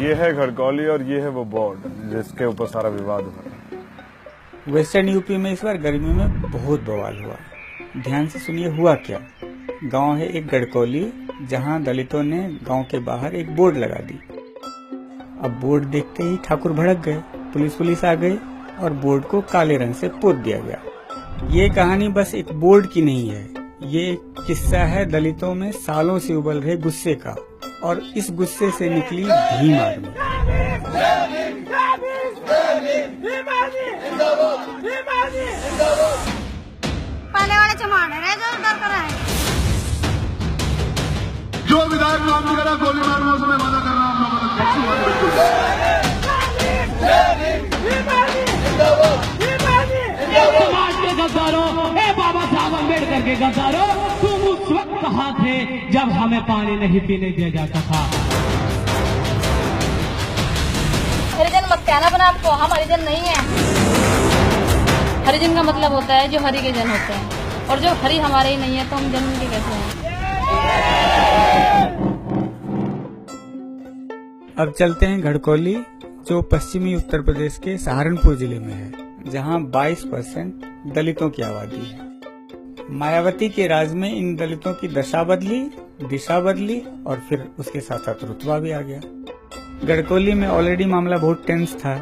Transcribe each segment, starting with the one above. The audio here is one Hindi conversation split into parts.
ये है घड़कौली और ये है वो बोर्ड जिसके ऊपर सारा विवाद हुआ। वेस्टर्न यूपी में इस बार गर्मी में बहुत बवाल हुआ। ध्यान से सुनिए हुआ क्या। गांव है एक गड़कौली, जहां दलितों ने गांव के बाहर एक बोर्ड लगा दी। अब बोर्ड देखते ही ठाकुर भड़क गए, पुलिस आ गई और बोर्ड को काले रंग से पोत दिया गया। ये कहानी बस एक बोर्ड की नहीं है, ये एक किस्सा है दलितों में सालों से उबल रहे गुस्से का, और इस गुस्से से निकली भीम आर्मी। पहले वाले जमाने रहे जो डर कर रहे हैं। जो विधायक काम नहीं करा गोली मारना उसमें मना करना आप लोगों समाज के गद्दारों, बाबा साहब अम्बेडकर के गद्दारों, तुम उस वक्त कहाँ थे जब हमें पानी नहीं पीने दिया जाता था। हरिजन मत कहना बना आपको, हम हरिजन नहीं है। हरिजन का मतलब होता है जो हरि के जन होते हैं, और जो हरि हमारे ही नहीं है तो हम जन के कैसे हैं। अब चलते हैं घड़कौली, जो पश्चिमी उत्तर प्रदेश के सहारनपुर जिले में है, जहां 22% दलितों की आबादी है। मायावती के राज में इन दलितों की दशा बदली, दिशा बदली और फिर उसके साथ साथ रुतबा भी आ गया। गड़कौली में ऑलरेडी मामला बहुत टेंस था,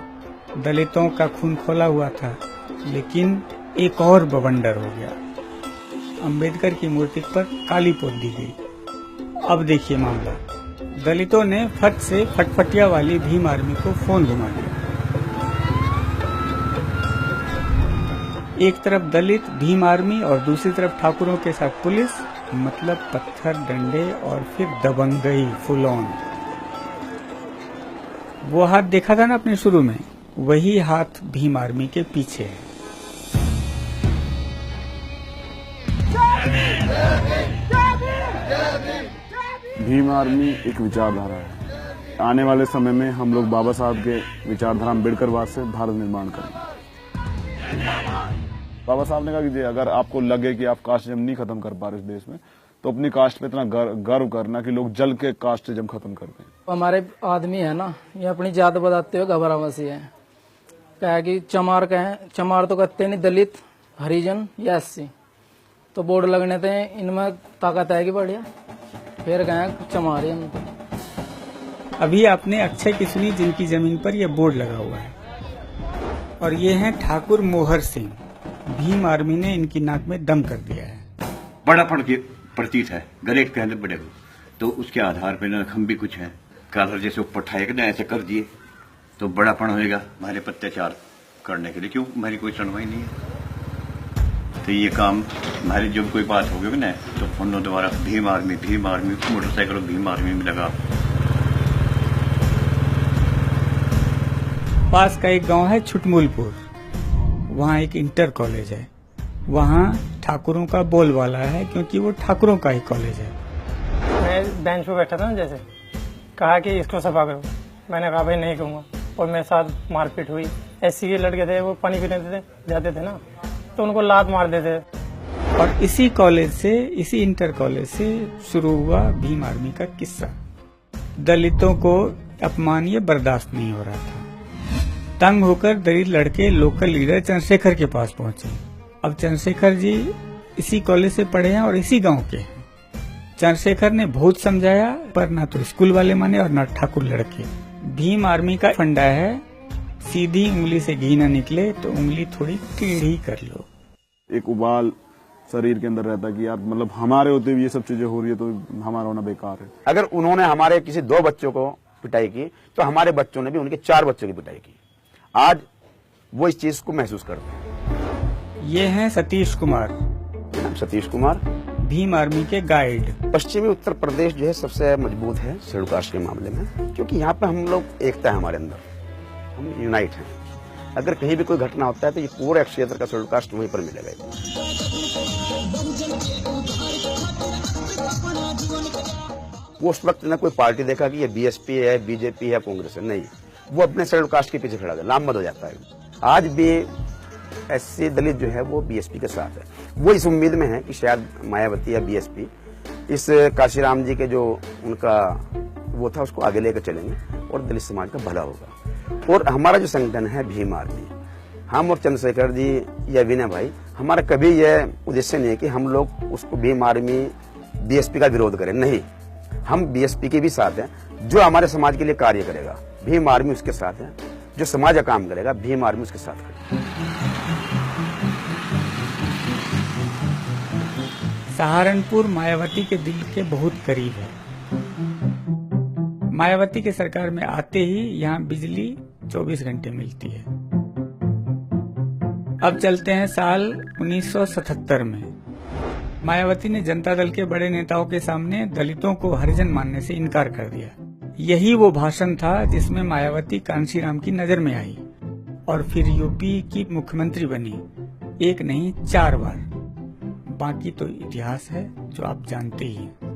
दलितों का खून खोला हुआ था, लेकिन एक और बवंडर हो गया। अंबेडकर की मूर्ति पर काली पोत दी गई। अब देखिए मामला, दलितों ने फट से फटफटिया वाली भीम आर्मी को फोन घुमा दिया। एक तरफ दलित भीम आर्मी और दूसरी तरफ ठाकुरों के साथ पुलिस, मतलब पत्थर डंडे और फिर दबंगई फुल ऑन। वो हाथ देखा था ना आपने शुरू में, वही हाथ भीम आर्मी के पीछे है। भीम आर्मी एक विचारधारा है। आने वाले समय में हम लोग बाबा साहब के विचारधारा अम्बेडकरवाद से भारत निर्माण करेंगे। बाबा साहब ने कहा कि अगर आपको लगे कि आप कास्टिज्म नहीं खत्म कर पा रहे इस देश में, तो अपनी कास्ट पे इतना गर्व करना कि लोग जल के कास्टिज्म खत्म कर दें। हमारे आदमी है ना, ये अपनी जात बताते हुए घबरावसी है। क्या कि चमार कहें, चमार तो कहते नहीं, दलित हरिजन या एससी, तो बोर्ड लगने थे इनमें ताकत है कि बढ़िया, फिर कहें चमार ही हम तो। अभी आपने अक्षय की सुनी, जिनकी जमीन पर यह बोर्ड लगा हुआ है, और ये हैं ठाकुर मोहर सिंह। भीम आर्मी ने इनकी नाक में दम कर दिया है। बड़ापन की प्रतीत है, गलेट के अंदर बड़े हो, तो उसके आधार पर न हम भी कुछ हैं। कालर जैसे ऊपर ठाए ना ऐसे कर दिए तो बड़ापन होएगा हमारे पर अत्याचार करने के लिए। क्यों, हमारी कोई सुनवाई नहीं है। तो ये काम हमारी जब कोई बात होगी ना, तो फोनों द्वारा भीम आर्मी मोटरसाइकिलों भीम आर्मी में लगा। पास का एक गांव है छुटमुलपुर, वहाँ एक इंटर कॉलेज है। वहाँ ठाकुरों का बोलबाला है, क्योंकि वो ठाकुरों का ही कॉलेज है। मैं बेंच पे बैठा था ना, जैसे कहा कि इसको सफा करो, मैंने कहा भाई नहीं कहूँगा, और मेरे साथ मारपीट हुई। एससी के लड़के थे, वो पानी पीने जाते थे ना, तो उनको लात मार देते। और इसी कॉलेज से, इसी इंटर कॉलेज से शुरू हुआ भीम आर्मी का किस्सा। दलितों को अपमान ये बर्दाश्त नहीं हो रहा था। तंग होकर दलित लड़के लोकल लीडर चंद्रशेखर के पास पहुंचे। अब चंद्रशेखर जी इसी कॉलेज से पढ़े हैं और इसी गांव के हैं। चंद्रशेखर ने बहुत समझाया, पर ना तो स्कूल वाले माने और ना ठाकुर लड़के। भीम आर्मी का फंडा है, सीधी उंगली से घी न निकले तो उंगली थोड़ी टेढ़ी कर लो। एक उबाल शरीर के अंदर रहता है कि यार, मतलब हमारे होते हुए ये सब चीजें हो रही है तो हमारा होना बेकार है। अगर उन्होंने हमारे किसी 2 बच्चों को पिटाई की, तो हमारे बच्चों ने भी उनके 4 बच्चों की पिटाई की। आज वो इस चीज को महसूस करते हैं। ये हैं सतीश कुमार। सतीश कुमार भीम आर्मी के गाइड। पश्चिमी उत्तर प्रदेश जो है सबसे मजबूत है शेड्यूल कास्ट के मामले में, क्योंकि यहाँ पे हम लोग एकता है, हमारे अंदर हम यूनाइट हैं। अगर कहीं भी कोई घटना होता है तो ये पूरे क्षेत्र का शेड्यूल कास्ट वहीं पर मिलेगा। उस वक्त न कोई पार्टी देखा कि ये बीएसपी है, बीजेपी है, कांग्रेस है, नहीं, वो अपने शेड्यूल कास्ट के पीछे खड़ा है, लामबंद हो जाता है। आज भी एससी दलित जो है वो बीएसपी के साथ है। वो इस उम्मीद में है कि शायद मायावती या बीएसपी इस काशीराम जी के जो उनका वो था उसको आगे लेकर चलेंगे और दलित समाज का भला होगा। और हमारा जो संगठन है भीम आर्मी, हम और चंद्रशेखर जी या विनय भाई, हमारा कभी यह उद्देश्य नहीं है कि हम लोग उसको भीम आर्मी बीएसपी का विरोध करें, नहीं। हम बीएसपी के भी साथ हैं, जो हमारे समाज के लिए कार्य करेगा भीम आर्मी उसके साथ है, जो समाज का काम करेगा भीम आर्मी उसके साथ करेगा। सहारनपुर मायावती के दिल के बहुत करीब है। मायावती के सरकार में आते ही यहाँ बिजली 24 घंटे मिलती है। अब चलते हैं साल 1977 में। मायावती ने जनता दल के बड़े नेताओं के सामने दलितों को हरिजन मानने से इनकार कर दिया। यही वो भाषण था जिसमें मायावती कांशीराम की नजर में आई और फिर यूपी की मुख्यमंत्री बनी, एक नहीं 4 बार। बाकी तो इतिहास है जो आप जानते ही हैं।